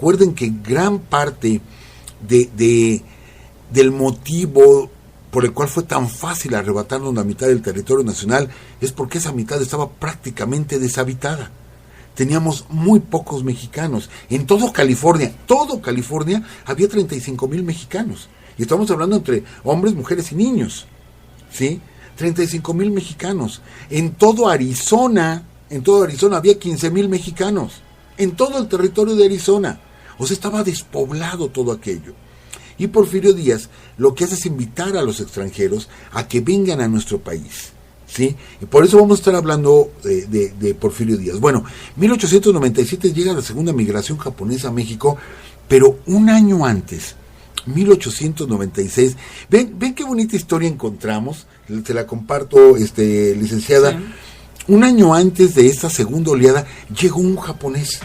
recuerden que gran parte del motivo por el cual fue tan fácil arrebatarnos la mitad del territorio nacional es porque esa mitad estaba prácticamente deshabitada. Teníamos muy pocos mexicanos. En todo California, había 35,000 mexicanos. Y estamos hablando entre hombres, mujeres y niños, ¿sí? 35,000 mexicanos. En todo Arizona había 15,000 mexicanos. En todo el territorio de Arizona. O sea, estaba despoblado todo aquello. Y Porfirio Díaz lo que hace es invitar a los extranjeros a que vengan a nuestro país, ¿sí? Y por eso vamos a estar hablando de Porfirio Díaz. Bueno, 1897 llega la segunda migración japonesa a México, pero un año antes, 1896, ven qué bonita historia encontramos, te la comparto, licenciada. Sí. Un año antes de esta segunda oleada llegó un japonés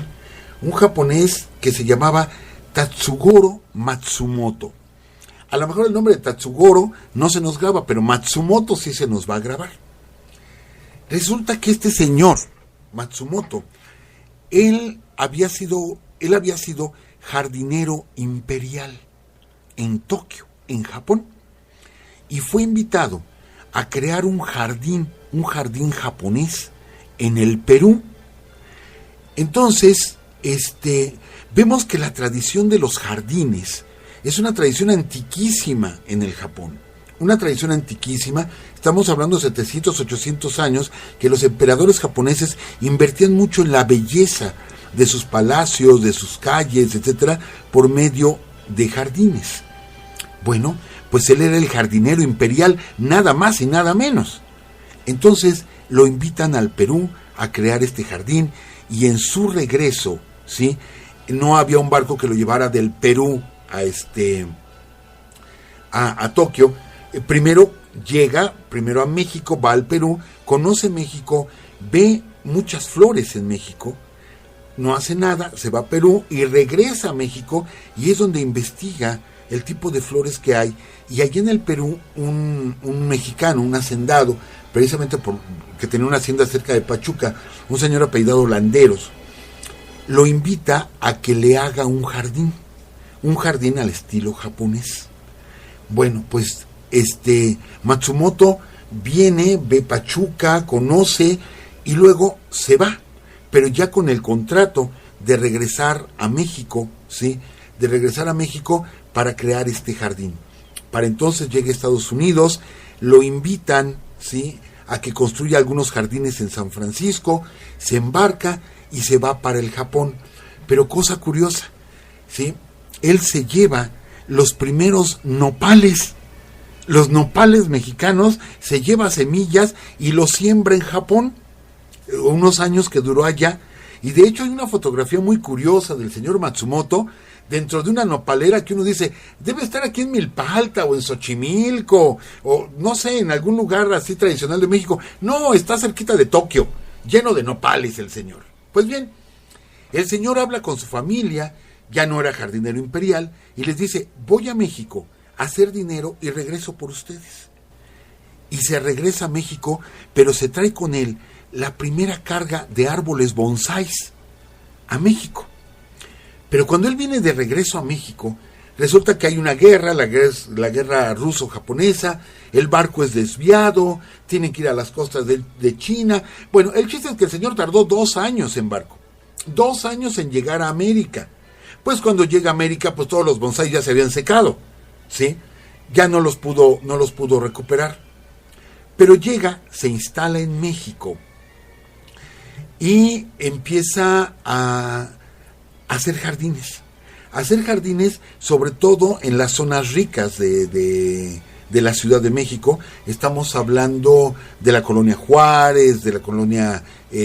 que se llamaba Tatsugoro Matsumoto. A lo mejor el nombre de Tatsugoro no se nos graba, pero Matsumoto sí se nos va a grabar. Resulta que este señor, Matsumoto, él había sido jardinero imperial en Tokio, en Japón, y fue invitado a crear un jardín japonés en el Perú. Entonces, vemos que la tradición de los jardines es una tradición antiquísima en el Japón. Una tradición antiquísima, estamos hablando de 700, 800 años, que los emperadores japoneses invertían mucho en la belleza de sus palacios, de sus calles, etcétera, por medio de jardines. Bueno, pues él era el jardinero imperial, nada más y nada menos. Entonces lo invitan al Perú a crear este jardín, y en su regreso, ¿sí?, no había un barco que lo llevara del Perú a Tokio. Primero llega a México, va al Perú, conoce México, ve muchas flores en México, no hace nada, se va a Perú y regresa a México, y es donde investiga el tipo de flores que hay. Y allí en el Perú un mexicano, un hacendado, precisamente que tenía una hacienda cerca de Pachuca, un señor apellidado Landeros, lo invita a que le haga un jardín al estilo japonés. Bueno, pues Matsumoto viene, ve Pachuca, conoce y luego se va, pero ya con el contrato de regresar a México, ¿sí?, de regresar a México para crear este jardín. Para entonces llega a Estados Unidos, lo invitan, ¿sí?, a que construya algunos jardines en San Francisco, se embarca y se va para el Japón. Pero cosa curiosa, ¿sí?, él se lleva los primeros nopales. Los nopales mexicanos, se lleva semillas y los siembra en Japón, unos años que duró allá. Y de hecho hay una fotografía muy curiosa del señor Matsumoto dentro de una nopalera que uno dice, debe estar aquí en Milpa Alta o en Xochimilco, o no sé, en algún lugar así tradicional de México. No, está cerquita de Tokio, lleno de nopales el señor. Pues bien, el señor habla con su familia, ya no era jardinero imperial, y les dice, voy a México a hacer dinero y regreso por ustedes. Y se regresa a México, pero se trae con él la primera carga de árboles bonsáis a México. Pero cuando él viene de regreso a México, resulta que hay una guerra, la guerra ruso-japonesa, el barco es desviado, tienen que ir a las costas de China. Bueno, el chiste es que el señor tardó 2 años en barco, 2 años en llegar a América. Pues cuando llega a América, pues todos los bonsáis ya se habían secado, ¿sí? Ya no los pudo recuperar. Pero llega, se instala en México y empieza a hacer jardines, sobre todo en las zonas ricas de la Ciudad de México. Estamos hablando de la colonia Juárez, de la colonia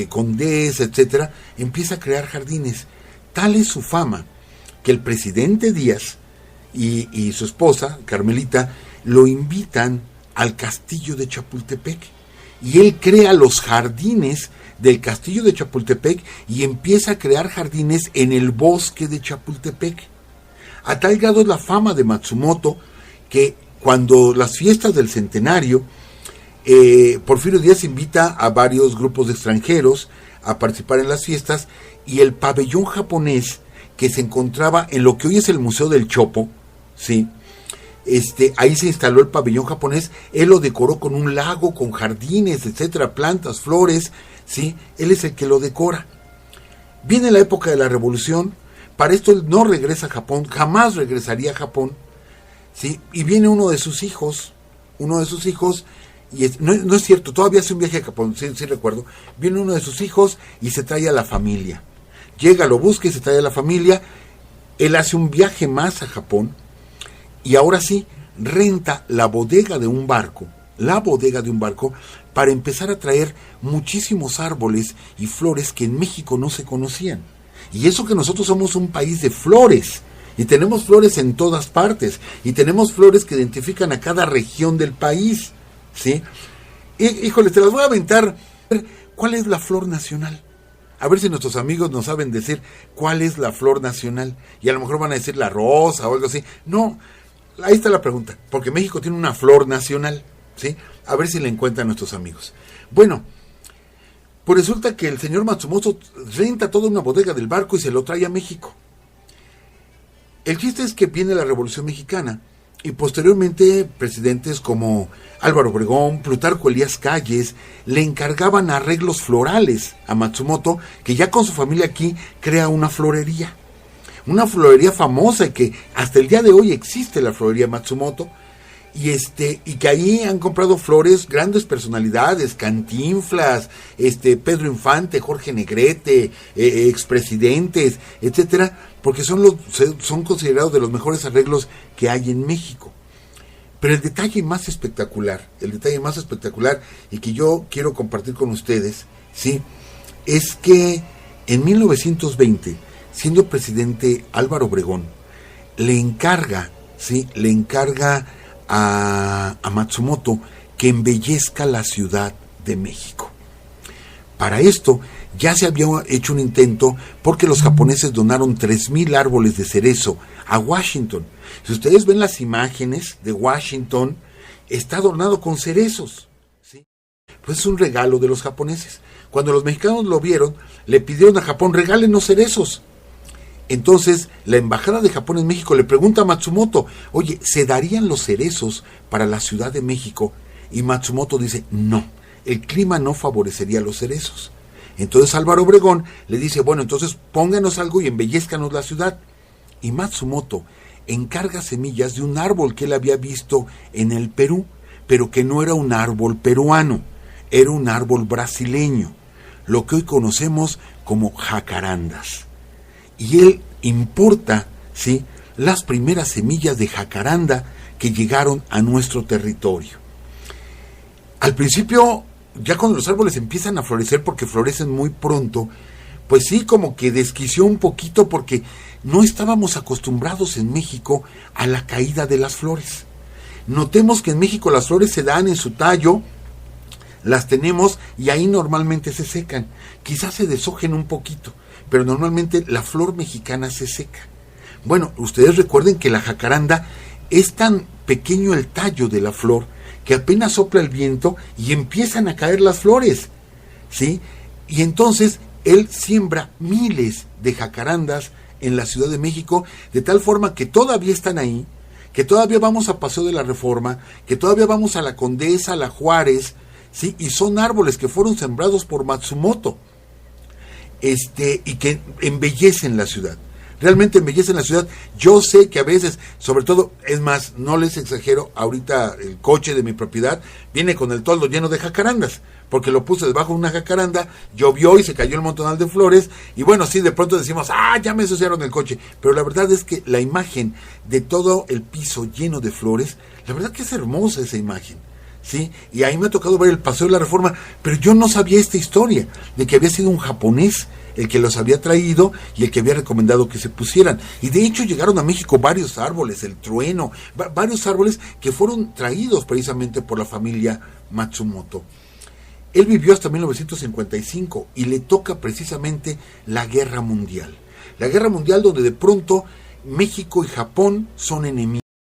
Condesa, etcétera. Empieza a crear jardines. Tal es su fama que el presidente Díaz y su esposa, Carmelita, lo invitan al castillo de Chapultepec. Y él crea los jardines del castillo de Chapultepec y empieza a crear jardines en el bosque de Chapultepec. A tal grado es la fama de Matsumoto que cuando las fiestas del centenario, Porfirio Díaz invita a varios grupos de extranjeros a participar en las fiestas, y el pabellón japonés que se encontraba en lo que hoy es el Museo del Chopo, ¿sí? Ahí se instaló el pabellón japonés. Él lo decoró con un lago, con jardines, etcétera, plantas, flores, ¿sí? Él es el que lo decora. Viene la época de la Revolución. Para esto él no regresa a Japón, jamás regresaría a Japón, ¿sí? Y viene uno de sus hijos, y no es cierto, todavía hace un viaje a Japón, sí recuerdo. Viene uno de sus hijos y se trae a la familia. Llega, lo busca y se trae a la familia. Él hace un viaje más a Japón. Y ahora sí, renta la bodega de un barco, para empezar a traer muchísimos árboles y flores que en México no se conocían. Y eso que nosotros somos un país de flores, y tenemos flores en todas partes, y tenemos flores que identifican a cada región del país, ¿sí? Híjole, te las voy a aventar. ¿Cuál es la flor nacional? A ver si nuestros amigos nos saben decir cuál es la flor nacional. Y a lo mejor van a decir la rosa o algo así. No. Ahí está la pregunta, porque México tiene una flor nacional, ¿sí? A ver si la encuentran nuestros amigos. Bueno, pues resulta que el señor Matsumoto renta toda una bodega del barco y se lo trae a México. El chiste es que viene la Revolución Mexicana y posteriormente presidentes como Álvaro Obregón, Plutarco Elías Calles, le encargaban arreglos florales a Matsumoto, que ya con su familia aquí crea una florería famosa, y que hasta el día de hoy existe la florería Matsumoto, y que ahí han comprado flores grandes personalidades, Cantinflas, Pedro Infante, Jorge Negrete, expresidentes, etcétera, porque son considerados de los mejores arreglos que hay en México. Pero el detalle más espectacular y que yo quiero compartir con ustedes, ¿sí?, es que en 1920, siendo presidente Álvaro Obregón, le encarga a Matsumoto que embellezca la Ciudad de México. Para esto ya se había hecho un intento, porque los japoneses donaron 3,000 árboles de cerezo a Washington. Si ustedes ven las imágenes de Washington, está adornado con cerezos, ¿sí? Pues es un regalo de los japoneses. Cuando los mexicanos lo vieron, le pidieron a Japón: regálenos cerezos. Entonces, la embajada de Japón en México le pregunta a Matsumoto: oye, ¿se darían los cerezos para la Ciudad de México? Y Matsumoto dice: no, el clima no favorecería los cerezos. Entonces Álvaro Obregón le dice: bueno, entonces pónganos algo y embellezcanos la ciudad. Y Matsumoto encarga semillas de un árbol que él había visto en el Perú, pero que no era un árbol peruano, era un árbol brasileño, lo que hoy conocemos como jacarandas. Y él importa, ¿sí?, las primeras semillas de jacaranda que llegaron a nuestro territorio. Al principio, ya cuando los árboles empiezan a florecer, porque florecen muy pronto, pues sí, como que desquició un poquito, porque no estábamos acostumbrados en México a la caída de las flores. Notemos que en México las flores se dan en su tallo, las tenemos y ahí normalmente se secan. Quizás se deshojen un poquito, pero normalmente la flor mexicana se seca. Bueno, ustedes recuerden que la jacaranda es tan pequeño el tallo de la flor que apenas sopla el viento y empiezan a caer las flores, ¿sí? Y entonces él siembra miles de jacarandas en la Ciudad de México, de tal forma que todavía están ahí, que todavía vamos a Paseo de la Reforma, que todavía vamos a la Condesa, a la Juárez, ¿sí? Y son árboles que fueron sembrados por Matsumoto, y que embellecen la ciudad. Realmente embellecen la ciudad. Yo sé que a veces, sobre todo, es más, no les exagero, ahorita el coche de mi propiedad viene con el toldo lleno de jacarandas, porque lo puse debajo de una jacaranda, llovió y se cayó el montonal de flores, y bueno, sí, de pronto decimos: ya me ensuciaron el coche, pero la verdad es que la imagen de todo el piso lleno de flores, la verdad que es hermosa esa imagen, ¿sí? Y ahí me ha tocado ver el Paseo de la Reforma, pero yo no sabía esta historia, de que había sido un japonés el que los había traído y el que había recomendado que se pusieran. Y de hecho llegaron a México varios árboles, el trueno, varios árboles que fueron traídos precisamente por la familia Matsumoto. Él vivió hasta 1955 y le toca precisamente la Guerra Mundial. La Guerra Mundial, donde de pronto México y Japón son enemigos.